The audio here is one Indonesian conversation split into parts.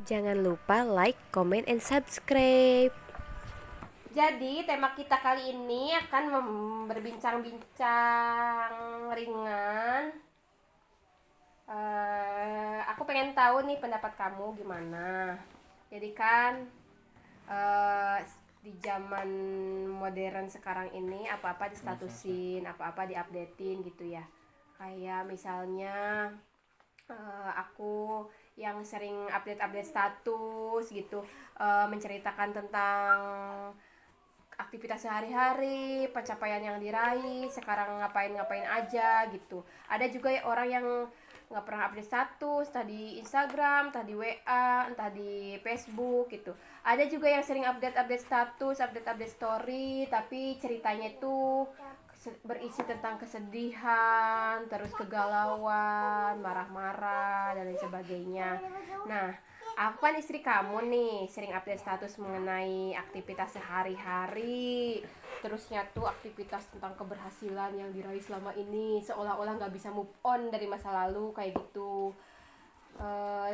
Jangan lupa like, comment, and subscribe. Jadi tema kita kali ini akan berbincang-bincang ringan. Aku pengen tahu nih pendapat kamu gimana. Jadi kan di zaman modern sekarang ini apa-apa distatusin, apa-apa diupdatein gitu ya. Kayak misalnya aku yang sering update-update status gitu, menceritakan tentang aktivitas sehari-hari, pencapaian yang diraih, sekarang ngapain-ngapain aja gitu. Ada juga ya orang yang nggak pernah update status, entah di Instagram, entah di WA, entah di Facebook gitu. Ada juga yang sering update-update status, update-update story, tapi ceritanya itu berisi tentang kesedihan, terus kegalauan, marah-marah dan lain sebagainya. Nah, aku kan istri kamu nih, sering update status mengenai aktivitas sehari-hari. Terusnya tuh aktivitas tentang keberhasilan yang diraih selama ini, seolah-olah nggak bisa move on dari masa lalu kayak gitu.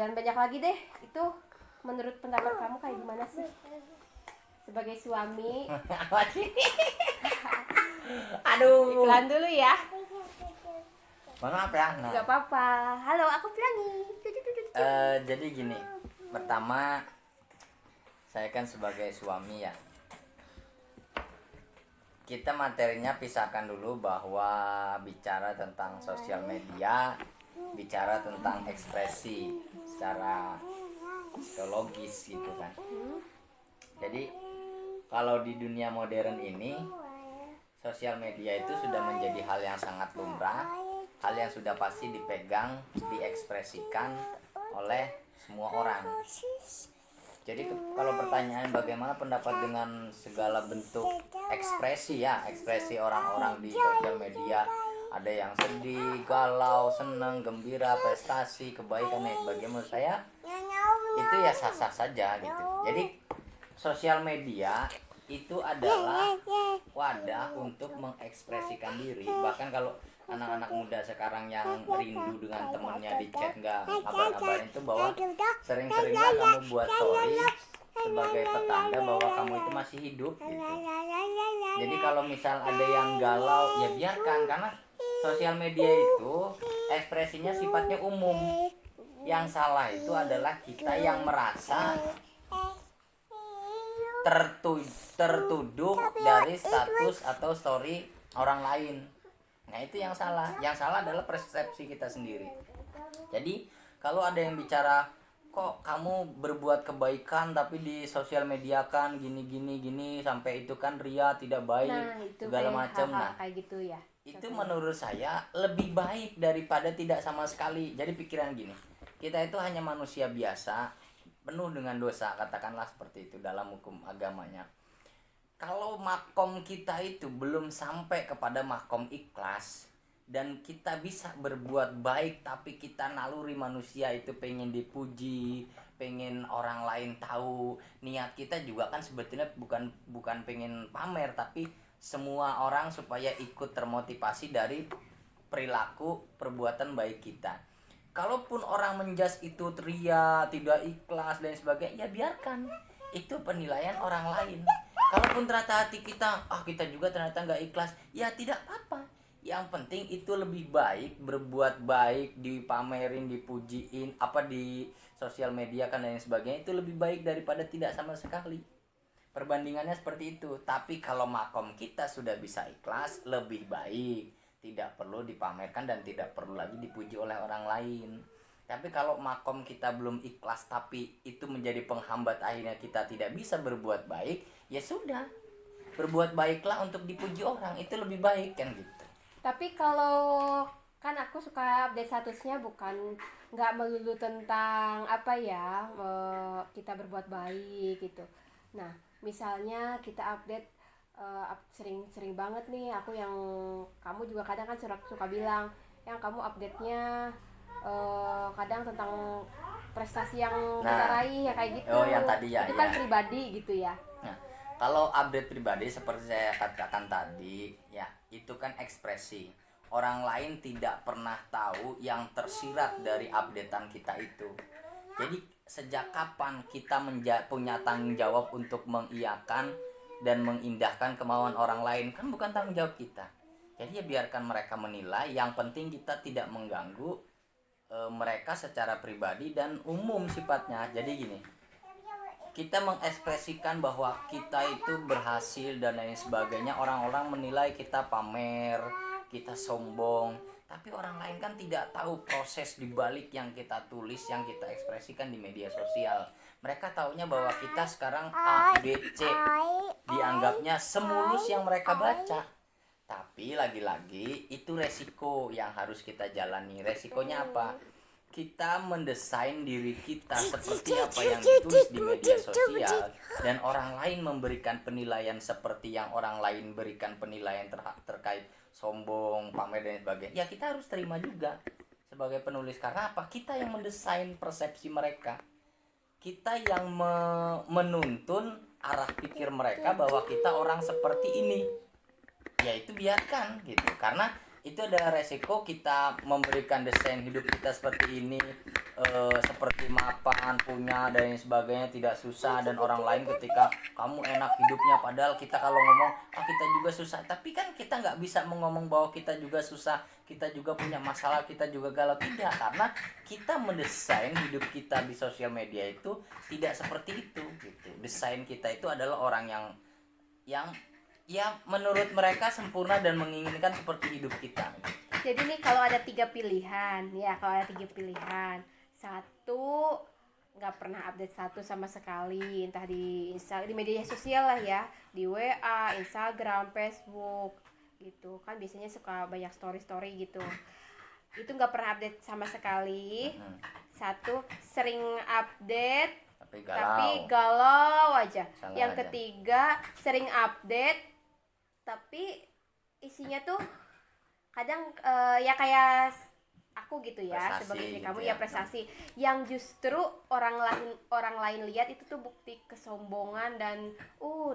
Dan banyak lagi deh. Itu menurut pendapat kamu kayak gimana sih sebagai suami? Aduh. Iklan dulu ya. Maaf ya. Nah, Gak apa-apa. Halo, aku Pelangi. jadi gini. Pertama, saya kan sebagai suami ya. Kita materinya pisahkan dulu bahwa bicara tentang sosial media, bicara tentang ekspresi secara psikologis gitu kan. Jadi kalau di dunia modern ini, sosial media itu sudah menjadi hal yang sangat lumrah, hal yang sudah pasti dipegang, diekspresikan oleh semua orang. Jadi kalau pertanyaan bagaimana pendapat dengan segala bentuk ekspresi ya, ekspresi orang-orang di sosial media, ada yang sedih, galau, senang, gembira, prestasi, kebaikan, bagaimana saya itu ya sah-sah saja gitu. Jadi sosial media itu adalah wadah untuk mengekspresikan diri. Bahkan kalau anak-anak muda sekarang yang rindu dengan temennya di chat nggak kabar-kabarin itu, bahwa sering-seringlah kamu buat story sebagai petanda bahwa kamu itu masih hidup gitu. Jadi kalau misal ada yang galau ya biarkan, karena sosial media itu ekspresinya sifatnya umum. Yang salah itu adalah kita yang merasa tertuduh dari status atau story orang lain. Nah itu yang salah. Yang salah adalah persepsi kita sendiri. Jadi kalau ada yang bicara, kok kamu berbuat kebaikan tapi di sosial media kan gini sampai itu kan ria, tidak baik, Nah, itu segala kayak macam. hal-hal Nah kayak gitu ya. itu menurut saya lebih baik daripada tidak sama sekali. Jadi pikiran gini, kita itu hanya manusia biasa, penuh dengan dosa, katakanlah seperti itu dalam hukum agamanya. Kalau makom kita itu belum sampai kepada makom ikhlas, dan kita bisa berbuat baik tapi kita naluri manusia itu pengen dipuji, pengen orang lain tahu, niat kita juga kan sebetulnya bukan pengen pamer, tapi semua orang supaya ikut termotivasi dari perilaku perbuatan baik kita. Kalaupun orang menjas itu ria, tidak ikhlas dan sebagainya, ya biarkan, itu penilaian orang lain. Kalaupun ternyata hati kita, kita juga ternyata nggak ikhlas, ya tidak apa-apa. Yang penting itu lebih baik berbuat baik, dipamerin, dipujiin, di sosial media kan dan sebagainya, itu lebih baik daripada tidak sama sekali. Perbandingannya seperti itu. Tapi kalau makom kita sudah bisa ikhlas, lebih baik, tidak perlu dipamerkan dan tidak perlu lagi dipuji oleh orang lain. Tapi kalau makom kita belum ikhlas tapi itu menjadi penghambat akhirnya kita tidak bisa berbuat baik, ya sudah, berbuat baiklah untuk dipuji orang, itu lebih baik kan gitu. Tapi kalau kan aku suka update statusnya bukan nggak melulu tentang apa ya, kita berbuat baik gitu. Nah, misalnya kita update sering-sering banget nih aku yang kamu juga kadang kan suka bilang yang kamu update-nya kadang tentang prestasi yang kita raih ya kayak gitu. Yang tadi ya, itu kan pribadi gitu ya. Nah, kalau update pribadi seperti saya katakan tadi, ya itu kan ekspresi. Orang lain tidak pernah tahu yang tersirat dari updatean kita itu. Jadi sejak kapan kita punya tanggung jawab untuk mengiyakan dan mengindahkan kemauan orang lain? Kan bukan tanggung jawab kita. Jadi ya biarkan mereka menilai, yang penting kita tidak mengganggu mereka secara pribadi dan umum sifatnya. Jadi gini, kita mengekspresikan bahwa kita itu berhasil dan lain sebagainya, orang-orang menilai kita pamer, kita sombong, tapi orang lain kan tidak tahu proses dibalik yang kita tulis, yang kita ekspresikan di media sosial. Mereka taunya bahwa kita sekarang A, B, C, dianggapnya semulus yang mereka baca. Tapi lagi-lagi itu resiko yang harus kita jalani. Resikonya apa? Kita mendesain diri kita seperti apa yang ditulis di media sosial, dan orang lain memberikan penilaian seperti yang orang lain berikan penilaian terkait sombong, pamer dan sebagainya. Ya kita harus terima juga sebagai penulis, karena apa? Kita yang mendesain persepsi mereka. Kita yang menuntun arah pikir mereka bahwa kita orang seperti ini. Ya itu biarkan gitu, karena itu adalah resiko kita memberikan desain hidup kita seperti ini, seperti mapan, punya dan sebagainya, tidak susah, dan orang lain ketika kamu enak hidupnya, padahal kita kalau ngomong kita juga susah, tapi kan kita nggak bisa ngomong bahwa kita juga susah, kita juga punya masalah, kita juga galau, tidak, karena kita mendesain hidup kita di sosial media itu tidak seperti itu gitu. Desain kita itu adalah orang yang ya menurut mereka sempurna dan menginginkan seperti hidup kita. Jadi nih kalau ada 3 pilihan, satu nggak pernah update status sama sekali, entah di media sosial lah ya, di WA, Instagram, Facebook gitu kan, biasanya suka banyak story gitu. Itu nggak pernah update sama sekali. Satu, sering update tapi galau aja. Yang ketiga, sering update tapi isinya tuh kadang ya kayak aku gitu ya, prestasi, sebagai gitu kamu ya, prestasi yang justru orang lain lihat itu tuh bukti kesombongan dan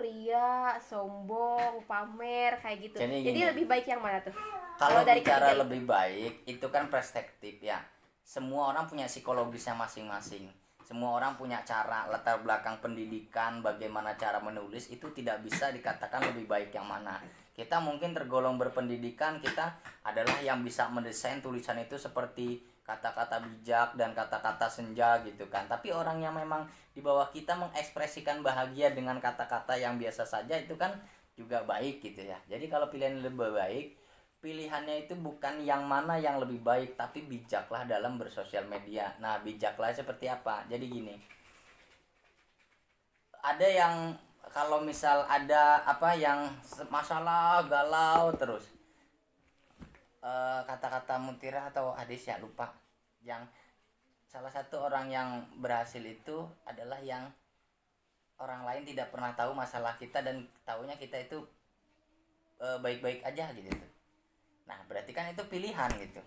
ria, sombong, pamer kayak gitu. Jadi lebih baik yang mana tuh? Kalau dari cara lebih baik itu kan perspektif ya. Semua orang punya psikologisnya masing-masing. Semua orang punya cara, latar belakang pendidikan, bagaimana cara menulis, itu tidak bisa dikatakan lebih baik yang mana. Kita mungkin tergolong berpendidikan, kita adalah yang bisa mendesain tulisan itu seperti kata-kata bijak dan kata-kata senja gitu kan. Tapi orang yang memang di bawah kita mengekspresikan bahagia dengan kata-kata yang biasa saja, itu kan juga baik gitu ya. Jadi kalau pilihan lebih baik, pilihannya itu bukan yang mana yang lebih baik, tapi bijaklah dalam bersosial media. Nah, bijaklah seperti apa? Jadi gini, ada yang kalau misal ada apa yang masalah galau terus, kata-kata Mutiara atau Hadis ya lupa, yang salah satu orang yang berhasil itu adalah yang orang lain tidak pernah tahu masalah kita dan taunya kita itu baik-baik aja gitu. Nah, berarti kan itu pilihan gitu.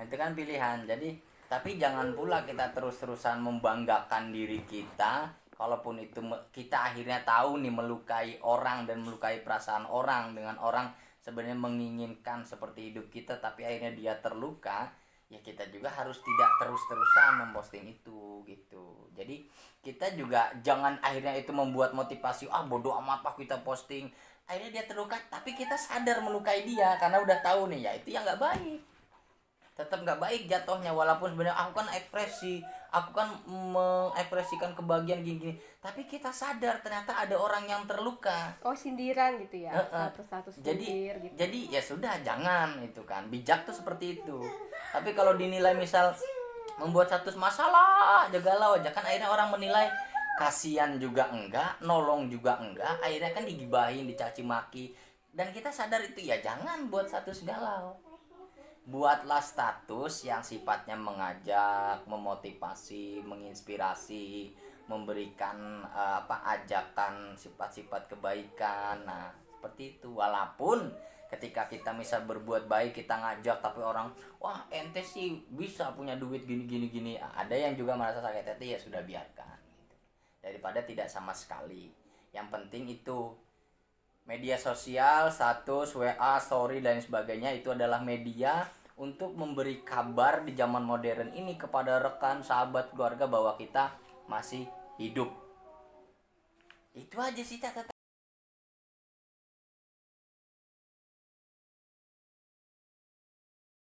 Itu kan pilihan. Jadi, tapi jangan pula kita terus-terusan membanggakan diri kita, kalaupun itu kita akhirnya tahu nih melukai orang dan melukai perasaan orang, dengan orang sebenarnya menginginkan seperti hidup kita tapi akhirnya dia terluka, ya kita juga harus tidak terus-terusan memposting itu gitu. Jadi kita juga jangan akhirnya itu membuat motivasi, bodoh amat kita posting, akhirnya dia terluka tapi kita sadar melukai dia karena udah tahu nih, ya itu yang nggak baik, tetap nggak baik jatuhnya. Walaupun sebenarnya aku kan mengekspresikan kebahagiaan gini, tapi kita sadar ternyata ada orang yang terluka. Sindiran gitu ya, status sindir gitu. Jadi ya sudah, jangan, itu kan bijak tuh seperti itu. Tapi kalau dinilai misal membuat status masalah aja, galau aja, kan akhirnya orang menilai kasihan juga enggak, nolong juga enggak, akhirnya kan digibahin, dicaci maki, dan kita sadar itu, ya jangan buat status galau. Buatlah status yang sifatnya mengajak, memotivasi, menginspirasi, memberikan ajakan, sifat-sifat kebaikan. Nah, seperti itu. Walaupun ketika kita misal berbuat baik, kita ngajak tapi orang, wah ente sih bisa punya duit gini, ada yang juga merasa sakit hati, ya sudah biarkan gitu. Daripada tidak sama sekali. Yang penting itu media sosial, status, WA, story dan sebagainya itu adalah media untuk memberi kabar di zaman modern ini kepada rekan, sahabat, keluarga bahwa kita masih hidup. Itu aja sih catatan